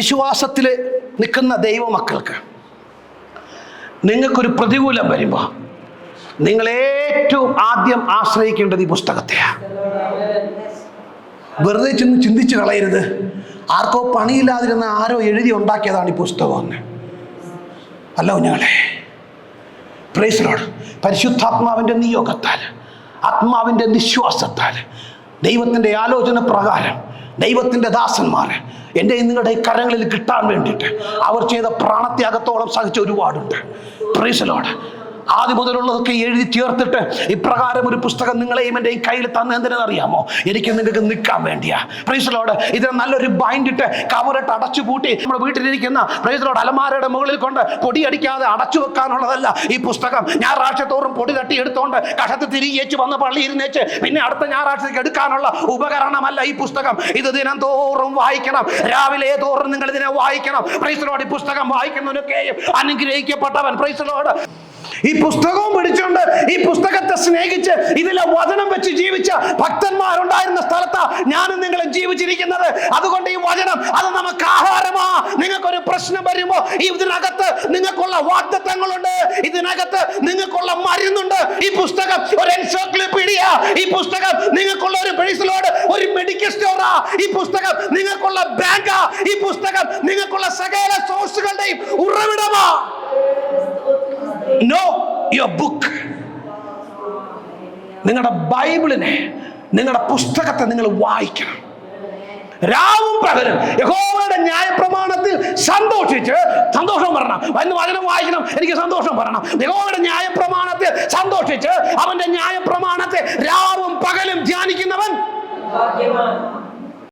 വിശ്വാസത്തിൽ നിൽക്കുന്ന ദൈവമക്കൾക്ക് നിങ്ങൾക്കൊരു പ്രതികൂലം വരുമ്പോൾ നിങ്ങൾ ഏറ്റവും ആദ്യം ആശ്രയിക്കേണ്ടത് ഈ പുസ്തകത്തെയാണ്. വെറുതെ ചെന്ന് ചിന്തിച്ച് കളയരുത്, ആർക്കോ പണിയില്ലാതിരുന്ന ആരോ എഴുതി ഉണ്ടാക്കിയതാണ് ഈ പുസ്തകം എന്ന്. അല്ല കുഞ്ഞുങ്ങളെ, പ്രൈസ് ലോർഡ്. പരിശുദ്ധാത്മാവിൻ്റെ നിയോഗത്താൽ, ആത്മാവിൻ്റെ നിശ്വാസത്താൽ, ദൈവത്തിൻ്റെ ആലോചന പ്രകാരം ദൈവത്തിൻ്റെ ദാസന്മാർ എൻ്റെ നിങ്ങളുടെ കരങ്ങളിൽ കിട്ടാൻ വേണ്ടിയിട്ട് അവർ ചെയ്ത പ്രാണത്യാഗത്തോളം സഹിച്ച ഒരുപാടുണ്ട്. Praise Lord. ആദ്യം മുതലുള്ളതൊക്കെ എഴുതി ചേർത്തിട്ട് ഇപ്രകാരം ഒരു പുസ്തകം നിങ്ങളെയും എൻ്റെയും കയ്യിൽ തന്ന എന്തിനെന്നറിയാമോ? എനിക്ക് നിങ്ങൾക്ക് നിൽക്കാൻ വേണ്ടിയാ. Praise Lord. ഇതിന് നല്ലൊരു ബൈൻഡിട്ട് കവറിട്ട് അടച്ചു പൂട്ടി നമ്മുടെ വീട്ടിലിരിക്കുന്ന പ്രൈസ് ലോർഡ് അലമാരയുടെ മുകളിൽ കൊണ്ട് പൊടിയടിക്കാതെ അടച്ചു വെക്കാനുള്ളതല്ല ഈ പുസ്തകം. ഞായറാഴ്ച തോറും പൊടി തട്ടി എടുത്തോണ്ട് കഷത്ത് തിരികേച്ച് വന്ന് പള്ളി ഇരുന്നേച്ച് പിന്നെ അടുത്ത ഞായറാഴ്ചയ്ക്ക് എടുക്കാനുള്ള ഉപകരണമല്ല ഈ പുസ്തകം. ഇത് ദിനം തോറും വായിക്കണം, രാവിലെ തോറും നിങ്ങൾ ഇതിനെ വായിക്കണം. Praise Lord. ഈ പുസ്തകം വായിക്കുന്നവനൊക്കെയും അനുഗ്രഹിക്കപ്പെട്ടവൻ. Price Lord. ഈ പുസ്തകവും പിടിച്ചുകൊണ്ട് ഈ പുസ്തകത്തെ സ്നേഹിച്ച് ഇതിലെ വചനം വെച്ച് ജീവിച്ച ഭക്തന്മാരുണ്ടായിരുന്ന സ്ഥലത്താ ഞാനും നിങ്ങളും ജീവിച്ചിരിക്കുന്നത്. അതുകൊണ്ട് ഈ വചനം അത് നമുക്ക് ആഹാരമാ. നിങ്ങൾക്കൊരു പ്രശ്നം വരുമ്പോ ഇതിനകത്ത് നിങ്ങൾക്കുള്ള വാഗ്ദത്തങ്ങളുണ്ട്, ഇതിനകത്ത് നിങ്ങൾക്കുള്ള മരുന്നുണ്ട്. ഈ പുസ്തകം ഒരു എൻസൈക്ലോപീഡിയ. ഈ പുസ്തകം നിങ്ങൾക്കുള്ള ഒരു പ്രൈസിലോട് ഒരു മെഡിക്കൽ സ്റ്റോറാ. ഈ പുസ്തകം നിങ്ങൾക്കുള്ള ബാങ്കാ. ഈ പുസ്തകം നിങ്ങൾക്കുള്ള സകല സോഴ്സുകളുടെയും ഉറവിടമാ. Know your book. നിങ്ങളുടെ ബൈബിളിനെ, നിങ്ങളുടെ പുസ്തകത്തെ നിങ്ങൾ വായിക്കണം. രാവും പകലും യഹോവയുടെ ന്യായപ്രമാണത്തിൽ സന്തോഷിച്ച്, സന്തോഷം പറയണം. ഇന്ന് വചനം വായിക്കണം, എനിക്ക് സന്തോഷം പറയണം. യഹോവയുടെ ന്യായപ്രമാണത്തിൽ സന്തോഷിച്ച് അവന്റെ ന്യായപ്രമാണത്തെ രാവും പകലും ധ്യാനിക്കുന്നവൻ